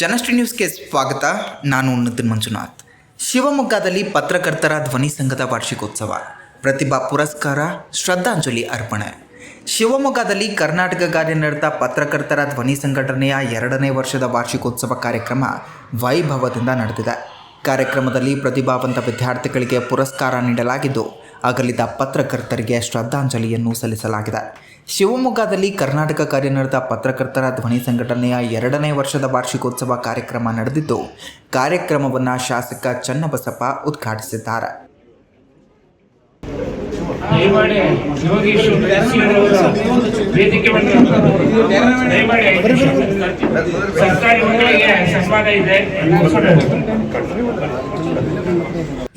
ಜನಶ್ರೀ ನ್ಯೂಸ್ಗೆ ಸ್ವಾಗತ. ನಾನು ನಿತಿನ್ ಮಂಜುನಾಥ್. ಶಿವಮೊಗ್ಗದಲ್ಲಿ ಪತ್ರಕರ್ತರ ಧ್ವನಿ ಸಂಘದ ವಾರ್ಷಿಕೋತ್ಸವ, ಪ್ರತಿಭಾ ಪುರಸ್ಕಾರ, ಶ್ರದ್ಧಾಂಜಲಿ ಅರ್ಪಣೆ. ಶಿವಮೊಗ್ಗದಲ್ಲಿ ಕರ್ನಾಟಕ ಕಾರ್ಯನಿರತ ಪತ್ರಕರ್ತರ ಧ್ವನಿ ಸಂಘಟನೆಯ 2ನೇ ವರ್ಷದ ವಾರ್ಷಿಕೋತ್ಸವ ಕಾರ್ಯಕ್ರಮ ವೈಭವದಿಂದ ನಡೆದಿದೆ. ಕಾರ್ಯಕ್ರಮದಲ್ಲಿ ಪ್ರತಿಭಾವಂತ ವಿದ್ಯಾರ್ಥಿಗಳಿಗೆ ಪುರಸ್ಕಾರ ನೀಡಲಾಗಿದ್ದು, ಅಗಲಿದ ಪತ್ರಕರ್ತರಿಗೆ ಶ್ರದ್ಧಾಂಜಲಿಯನ್ನು ಸಲ್ಲಿಸಲಾಗಿದೆ. ಶಿವಮೊಗ್ಗದಲ್ಲಿ ಕರ್ನಾಟಕ ಕಾರ್ಯನಿರತ ಪತ್ರಕರ್ತರ ಧ್ವನಿ ಸಂಘಟನೆಯ 2ನೇ ವರ್ಷದ ವಾರ್ಷಿಕೋತ್ಸವ ಕಾರ್ಯಕ್ರಮ ನಡೆದಿದ್ದು, ಕಾರ್ಯಕ್ರಮವನ್ನು ಶಾಸಕ ಚನ್ನಬಸಪ್ಪ ಉದ್ಘಾಟಿಸಿದ್ದಾರೆ.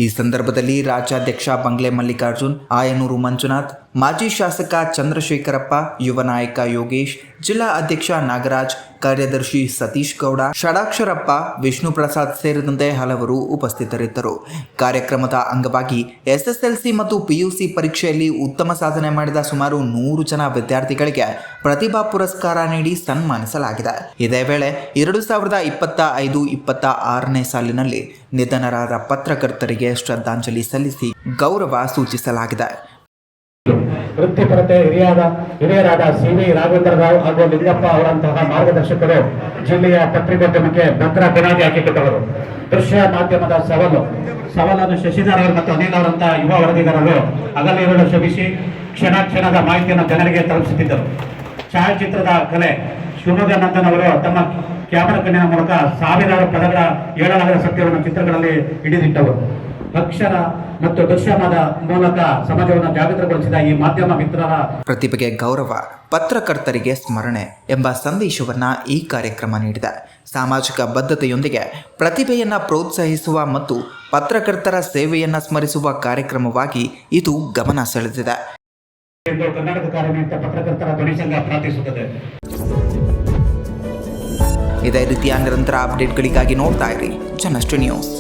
ಈ ಸಂದರ್ಭದಲ್ಲಿ ರಾಜ್ಯಾಧ್ಯಕ್ಷ ಬಂಗ್ಲೆ ಮಲ್ಲಿಕಾರ್ಜುನ್, ಆಯನೂರು ಮಂಜುನಾಥ್, ಮಾಜಿ ಶಾಸಕ ಚಂದ್ರಶೇಖರಪ್ಪ, ಯುವ ನಾಯಕ ಯೋಗೇಶ್, ಜಿಲ್ಲಾ ಅಧ್ಯಕ್ಷ ನಾಗರಾಜ್, ಕಾರ್ಯದರ್ಶಿ ಸತೀಶ್ ಗೌಡ, ಷಡಾಕ್ಷರಪ್ಪ, ವಿಷ್ಣು ಪ್ರಸಾದ್ ಸೇರಿದಂತೆ ಹಲವರು ಉಪಸ್ಥಿತರಿದ್ದರು. ಕಾರ್ಯಕ್ರಮದ ಅಂಗವಾಗಿ ಎಸ್ಎಸ್ಎಲ್ಸಿ ಮತ್ತು ಪಿಯುಸಿ ಪರೀಕ್ಷೆಯಲ್ಲಿ ಉತ್ತಮ ಸಾಧನೆ ಮಾಡಿದ ಸುಮಾರು 100 ಜನ ವಿದ್ಯಾರ್ಥಿಗಳಿಗೆ ಪ್ರತಿಭಾ ಪುರಸ್ಕಾರ ನೀಡಿ ಸನ್ಮಾನಿಸಲಾಗಿದೆ. ಇದೇ ವೇಳೆ 2025-26ನೇ ಸಾಲಿನಲ್ಲಿ ನಿಧನರಾದ ಪತ್ರಕರ್ತರಿಗೆ ಶ್ರದ್ಧಾಂಜಲಿ ಸಲ್ಲಿಸಿ ಗೌರವ ಸೂಚಿಸಲಾಗಿದೆ. ವೃತ್ತಿಪರತೆ ಹಿರಿಯರಾದ ಸಿ.ವಿ. ರಾಘವೇಂದ್ರ ರಾವ್ ಹಾಗೂ ಲಿಂಗಪ್ಪ ಅವರಂತಹ ಮಾರ್ಗದರ್ಶಕರು ಜಿಲ್ಲೆಯ ಪತ್ರಿಕೋದ್ಯಮಕ್ಕೆ ಭದ್ರ ಬುನಾದಿ ಹಾಕಿಕೊಟ್ಟವರು. ದೃಶ್ಯ ಮಾಧ್ಯಮದ ಸವಾಲನ್ನು ಶಶಿಧರ್ ಅವರು ಮತ್ತು ಅನಿಲ್ ಅವರಂತಹ ಯುವ ವರದಿಗಾರರು ಹಗಲಿರುಳು ಶ್ರಮಿಸಿ ಕ್ಷಣದ ಮಾಹಿತಿಯನ್ನು ಜನರಿಗೆ ತಲುಪಿಸುತ್ತಿದ್ದರು. ಛಾಯಾಚಿತ್ರದ ಕಲೆ ಶಿವಮೊಗ್ಗ ನಂದನ್ ಅವರು ತಮ್ಮ ಕ್ಯಾಮರಾ ಕಣ್ಣಿನ ಮೂಲಕ ಸಾವಿರಾರು ಪದಗಳ ಹೇಳಲಾಗದ ಸತ್ಯವನ್ನು ಚಿತ್ರಗಳಲ್ಲಿ ಹಿಡಿದಿಟ್ಟವರು. ಅಕ್ಷರ ಮತ್ತು ದೃಶ್ಯಮಾನದ ಮೂಲಕ ಸಮಾಜವನ್ನು ಜಾಗೃತಗೊಳಿಸಿದ ಈ ಮಾಧ್ಯಮ ಮಿತ್ರರ ಪ್ರತಿಭೆಗೆ ಗೌರವ, ಪತ್ರಕರ್ತರಿಗೆ ಸ್ಮರಣೆ ಎಂಬ ಸಂದೇಶವನ್ನು ಈ ಕಾರ್ಯಕ್ರಮ ನೀಡಿದೆ. ಸಾಮಾಜಿಕ ಬದ್ಧತೆಯೊಂದಿಗೆ ಪ್ರತಿಭೆಯನ್ನು ಪ್ರೋತ್ಸಾಹಿಸುವ ಮತ್ತು ಪತ್ರಕರ್ತರ ಸೇವೆಯನ್ನು ಸ್ಮರಿಸುವ ಕಾರ್ಯಕ್ರಮವಾಗಿ ಇದು ಗಮನ ಸೆಳೆದಿದೆ ಎಂದು ಕರ್ನಾಟಕ ಕಾರ್ಯನಿರತ ಪತ್ರಕರ್ತರ ಧ್ವನಿ ಸಂಘ ಪ್ರಾರ್ಥಿಸುತ್ತದೆ. ಇದೇ ರೀತಿಯ ನಿರಂತರ ಅಪ್ಡೇಟ್ಗಳಿಗಾಗಿ ನೋಡ್ತಾ ಇರಿ ಜನಶ್ರೀ ನ್ಯೂಸ್.